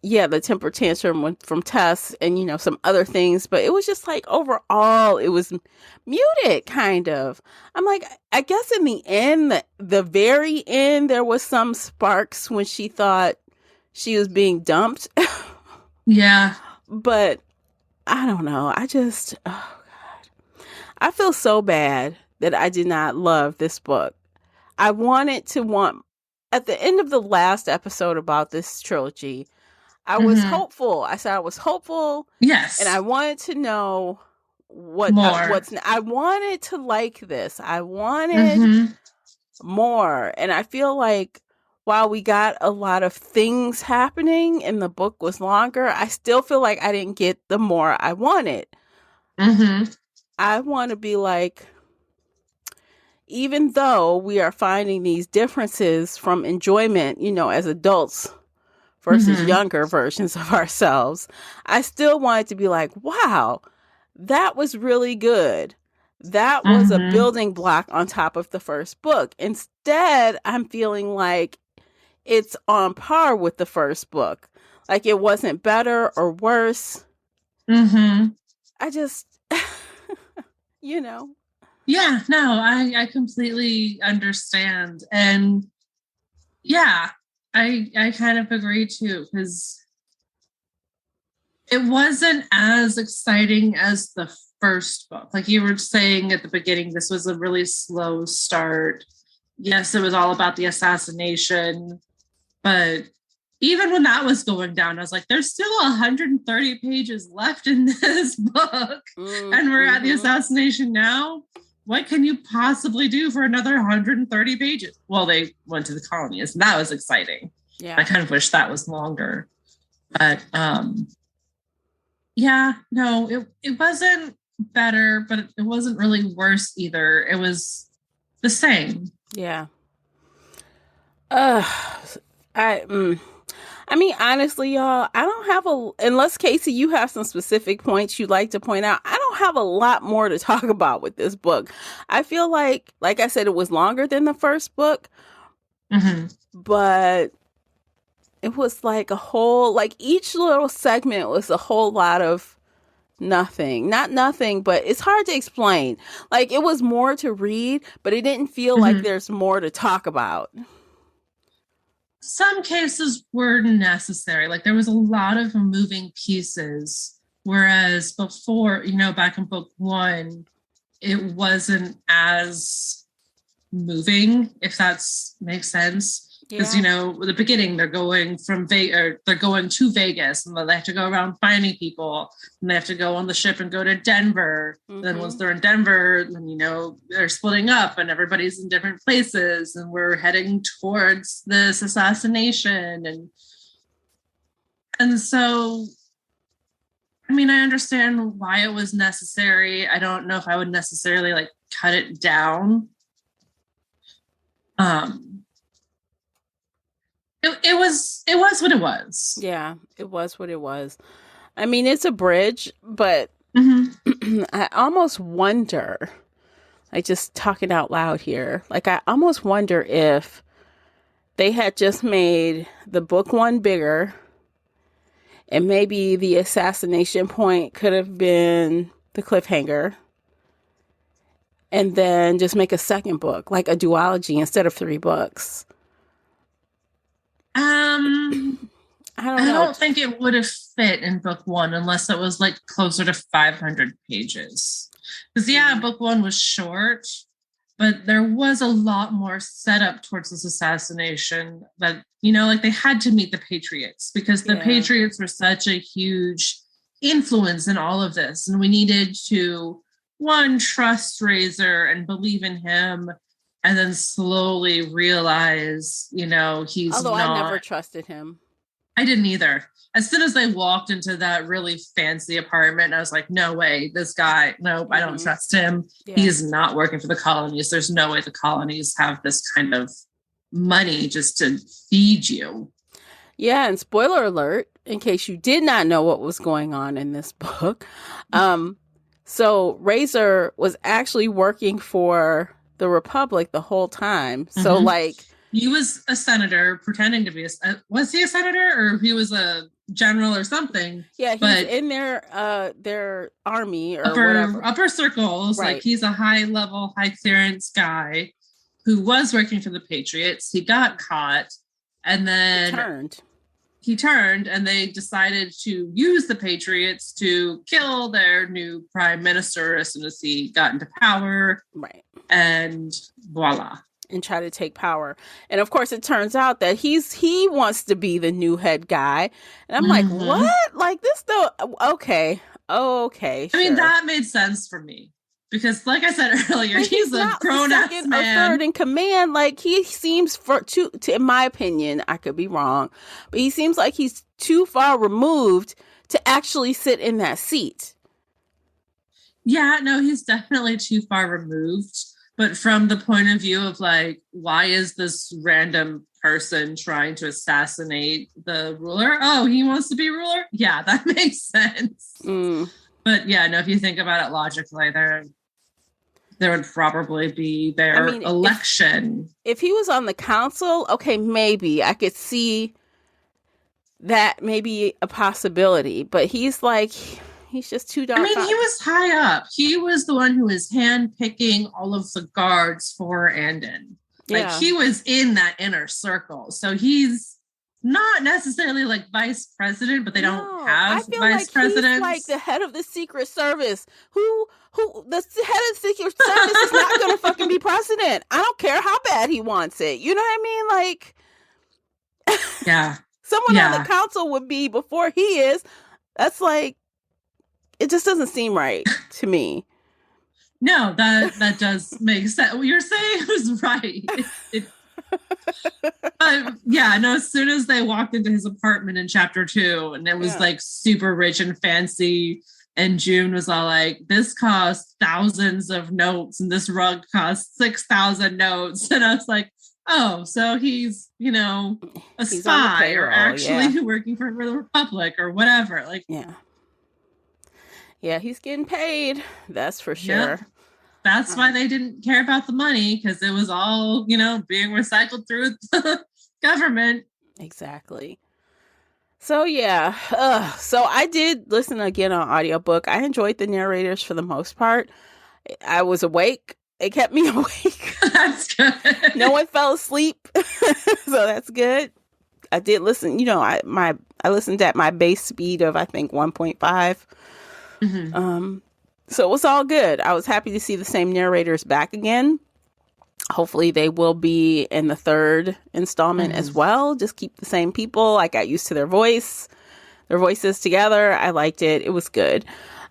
the temper tantrum from Tess and, some other things. But it was just like, overall, it was muted, kind of. I'm like, I guess in the end, the very end, there was some sparks when she thought she was being dumped. Yeah. But I don't know. I feel so bad that I did not love this book. I wanted to at the end of the last episode about this trilogy, I was hopeful. I said I was hopeful. Yes. And I wanted to know I wanted to like this. I wanted more. And I feel like while we got a lot of things happening and the book was longer, I still feel like I didn't get the more I wanted. Mm-hmm. I want to be like, even though we are finding these differences from enjoyment, as adults versus younger versions of ourselves, I still wanted to be like, wow, that was really good. That was a building block on top of the first book. Instead, I'm feeling like it's on par with the first book. Like it wasn't better or worse. I just, Yeah, no, I completely understand. And yeah, I kind of agree too, because it wasn't as exciting as the first book. Like you were saying at the beginning, this was a really slow start. Yes, it was all about the assassination, but even when that was going down, I was like, there's still 130 pages left in this book, and we're at the assassination now. What can you possibly do for another 130 pages? Well, they went to the colonies, and that was exciting. Yeah. I kind of wish that was longer. But yeah, no, it wasn't better, but it wasn't really worse either. It was the same. Yeah. I mean, honestly, y'all, I don't have unless Casey, you have some specific points you'd like to point out. I don't have a lot more to talk about with this book. I feel like I said, it was longer than the first book, but it was like each little segment was a whole lot of nothing. Not nothing, but it's hard to explain. Like it was more to read, but it didn't feel like there's more to talk about. Some cases were necessary. Like there was a lot of moving pieces, whereas before, back in book one, it wasn't as moving, if that makes sense. Because at the beginning they're going they're going to Vegas, and they have to go around finding people, and they have to go on the ship and go to Denver. Then once they're in Denver, then they're splitting up and everybody's in different places, and we're heading towards this assassination, and so I mean, I understand why it was necessary. I don't know if I would necessarily cut it down. It was what it was. Yeah, it was what it was. I mean, it's a bridge, but I almost wonder, just talking out loud here, I almost wonder if they had just made the book one bigger, and maybe the assassination point could have been the cliffhanger, and then just make a second book, like a duology instead of 3 books. I don't think it would have fit in book one unless it was closer to 500 pages. Because book one was short, but there was a lot more setup towards this assassination that, they had to meet the Patriots, because the Patriots were such a huge influence in all of this. And we needed to, one, trust Razor and believe in him, and then slowly realize, he's Although not. I never trusted him. I didn't either. As soon as they walked into that really fancy apartment, I was like, no way, this guy, nope, I don't trust him. Yeah. He's not working for the colonies. There's no way the colonies have this kind of money just to feed you. Yeah, and spoiler alert, in case you did not know what was going on in this book. So Razor was actually working for the Republic the whole time. So he was a senator pretending to be was he a senator, or he was a general or something? Yeah, he's in their army or whatever. Upper circles. Right. He's a high level, high clearance guy who was working for the Patriots. He got caught, and then he turned, and they decided to use the Patriots to kill their new prime minister as soon as he got into power. Right. And voila. And try to take power. And of course, it turns out that he wants to be the new head guy. And I'm like, what? This though? Okay. I mean, that made sense for me. Because, like I said earlier, But he's a grown-ass second man. or third in command. Like, he seems in my opinion, I could be wrong, but he seems like he's too far removed to actually sit in that seat. Yeah, no, he's definitely too far removed. But from the point of view of like, why is this random person trying to assassinate the ruler? Oh, he wants to be ruler? Yeah, that makes sense. But yeah, no, if you think about it logically, there would probably be their election. If he was on the council, okay, maybe I could see that maybe a possibility. But he's just too dark. I mean, he was high up. He was the one who was handpicking all of the guards for Andon. Like, he was in that inner circle. So he's not necessarily like vice president, but they don't have vice presidents. He's like the head of the Secret Service. Who the head of the Secret Service is not going to fucking be president. I don't care how bad he wants it. You know what I mean? Like, yeah, someone on the council would be before he is. That's like, it just doesn't seem right to me. No, that does make sense. What you're saying was right. Yeah, no, as soon as they walked into his apartment in chapter 2, and it was like super rich and fancy, and June was all like, this costs thousands of notes, and this rug costs 6,000 notes. And I was like, oh, so he's, a spy or actually working for the Republic or whatever. Like, yeah, he's getting paid. That's for sure. Yep. That's why they didn't care about the money, because it was all, being recycled through the government. Exactly. So, yeah. So I did listen again on audiobook. I enjoyed the narrators for the most part. I was awake. It kept me awake. That's good. No one fell asleep. So that's good. I did listen. I listened at my base speed of, I think, 1.5. Mm-hmm. So it was all good. I was happy to see the same narrators back again. Hopefully they will be in the third installment as well. Just keep the same people. I got used to their voices together. I liked it. It was good.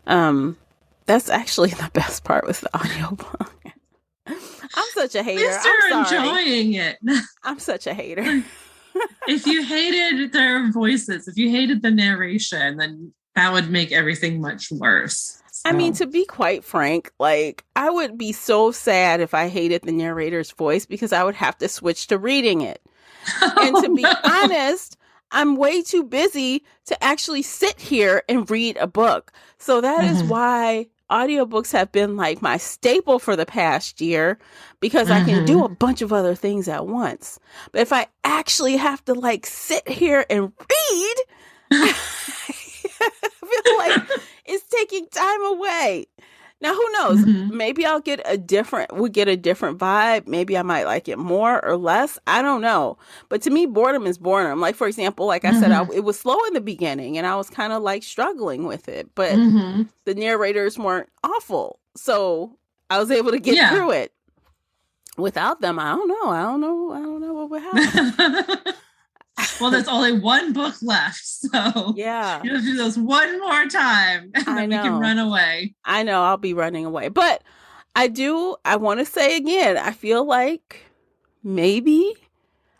That's actually the best part with the audiobook. I'm such a hater. At least you're enjoying it. I'm such a hater. If you hated their voices, if you hated the narration, then that would make everything much worse. So. I mean, to be quite frank, like, I would be so sad if I hated the narrator's voice, because I would have to switch to reading it. And to be honest, I'm way too busy to actually sit here and read a book. So that is why audiobooks have been like my staple for the past year, because I can do a bunch of other things at once. But if I actually have to like sit here and read, I feel like it's taking time away. Now, who knows? Maybe we'll get a different vibe. Maybe I might like it more or less. I don't know. But to me, boredom is boredom. Like, for example, like I said, it was slow in the beginning and I was kind of like struggling with it, but the narrators weren't awful. So I was able to get through it. Without them, I don't know what would happen. Well, there's only one book left, so you have to do this one more time, and then we can run away. I know, I'll be running away. But I want to say again, I feel like maybe,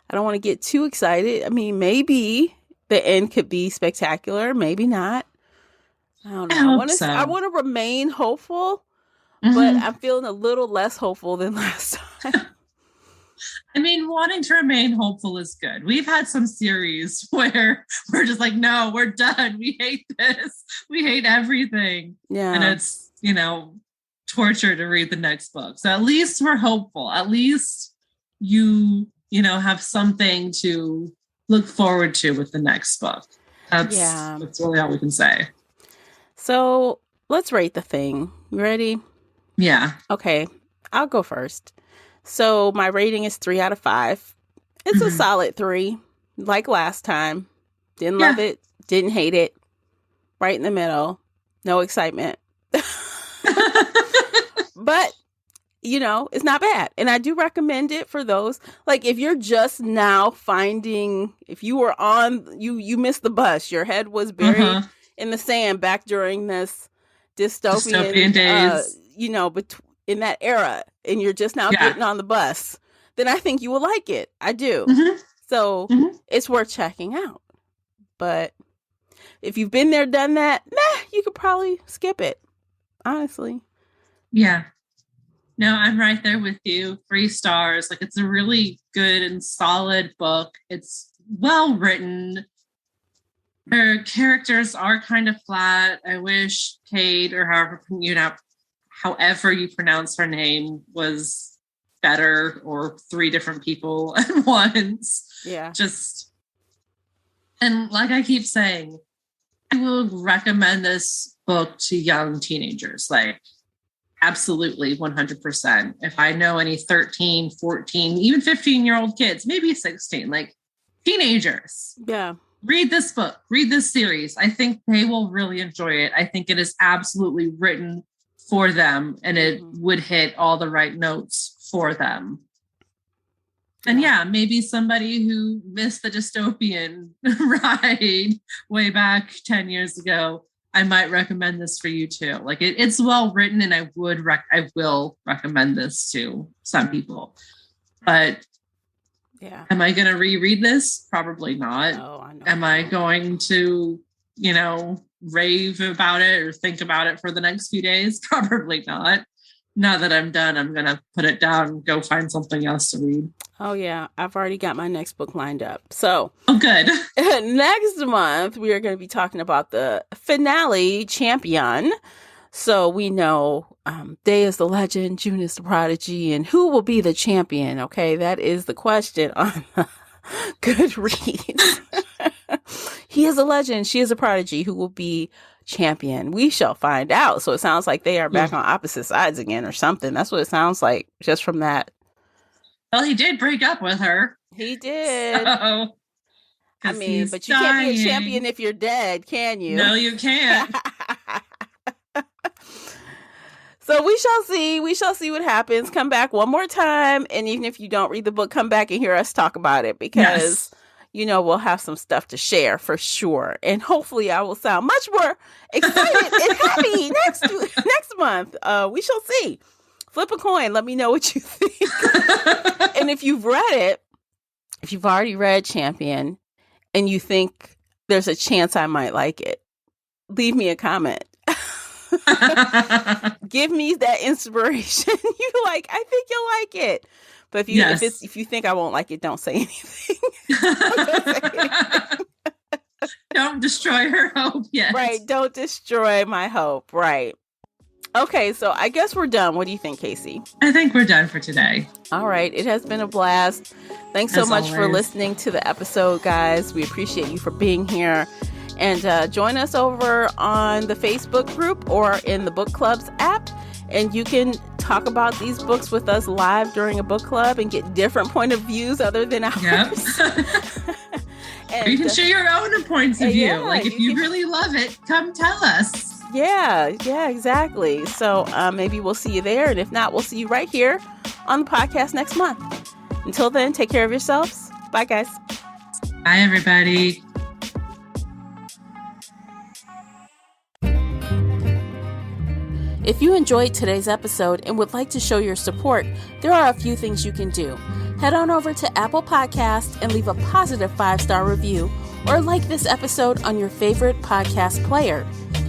I don't want to get too excited. I mean, maybe the end could be spectacular, maybe not. I don't know. I want to remain hopeful, but I'm feeling a little less hopeful than last time. I mean, wanting to remain hopeful is good. We've had some series where we're just like, no, we're done. We hate this. We hate everything. Yeah. And it's, torture to read the next book. So at least we're hopeful. At least you have something to look forward to with the next book. That's really all we can say. So let's rate the thing. You ready? Yeah. Okay. I'll go first. So my rating is 3 out of 5. It's a solid 3, like last time. Didn't love it, didn't hate it. Right in the middle. No excitement. But, it's not bad. And I do recommend it for those. Like, if you're just now if you were you missed the bus. Your head was buried in the sand back during this dystopian days. in that era and you're just now getting on the bus, then I think you will like it. I do. So it's worth checking out. But if you've been there, done that, you could probably skip it, honestly. Yeah. No, I'm right there with you. 3 stars. Like, it's a really good and solid book. It's well written. Her characters are kind of flat. I wish Kate, or however you pronounce her name, was better, or 3 different people at once. Yeah. And like I keep saying, I will recommend this book to young teenagers. Like, absolutely, 100%. If I know any 13, 14, even 15-year-old kids, maybe 16, like teenagers. Yeah. Read this book, read this series. I think they will really enjoy it. I think it is absolutely written for them, and it would hit all the right notes for them. And maybe somebody who missed the dystopian ride way back 10 years ago, I might recommend this for you too. Like, it's well written, and I will recommend this to some people. But am I going to reread this? Probably not. Oh, I know. Am I going to, rave about it or think about it for the next few days? Probably not. Now that I'm done, I'm going to put it down and go find something else to read. Oh, yeah. I've already got my next book lined up. So, good. Next month, we are going to be talking about the finale, Champion. So we know Day is the legend, June is the prodigy, and who will be the champion? Okay, that is the question on Goodreads. He is a legend, she is a prodigy. Who will be champion? We shall find out. So it sounds like they are back on opposite sides again or something. That's what it sounds like just from that. Well, he did break up with her. He did. So, I mean, but you can't be a champion if you're dead, can you? No, you can't. So we shall see. We shall see what happens. Come back one more time. And even if you don't read the book, come back and hear us talk about it, because, we'll have some stuff to share for sure. And hopefully I will sound much more excited and happy next month. We shall see. Flip a coin. Let me know what you think. And if you've read it, if you've already read Champion and you think there's a chance I might like it, leave me a comment. Give me that inspiration. I think you'll like it. But if you think I won't like it, don't say anything. Don't destroy her hope yet. Right. Don't destroy my hope. Right. Okay, so I guess we're done. What do you think, Casey? I think we're done for today. All right. It has been a blast. Thanks so much for listening to the episode, guys. We appreciate you for being here. And join us over on the Facebook group or in the Book Club's app. And you can talk about these books with us live during a book club and get different point of views other than ours. Yep. And you can share your own points of view. If you really love it, come tell us. Yeah, exactly. So maybe we'll see you there. And if not, we'll see you right here on the podcast next month. Until then, take care of yourselves. Bye, guys. Bye, everybody. If you enjoyed today's episode and would like to show your support, there are a few things you can do. Head on over to Apple Podcasts and leave a positive 5-star review, or like this episode on your favorite podcast player.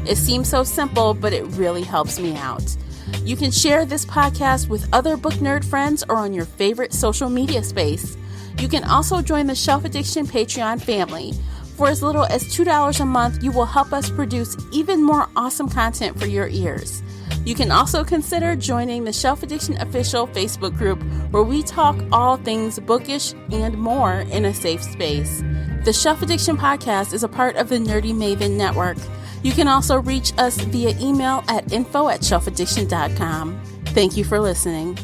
It seems so simple, but it really helps me out. You can share this podcast with other book nerd friends or on your favorite social media space. You can also join the Shelf Addiction Patreon family. For as little as $2 a month, you will help us produce even more awesome content for your ears. You can also consider joining the Shelf Addiction official Facebook group, where we talk all things bookish and more in a safe space. The Shelf Addiction podcast is a part of the Nerdy Maven Network. You can also reach us via email at info@shelfaddiction.com. Thank you for listening.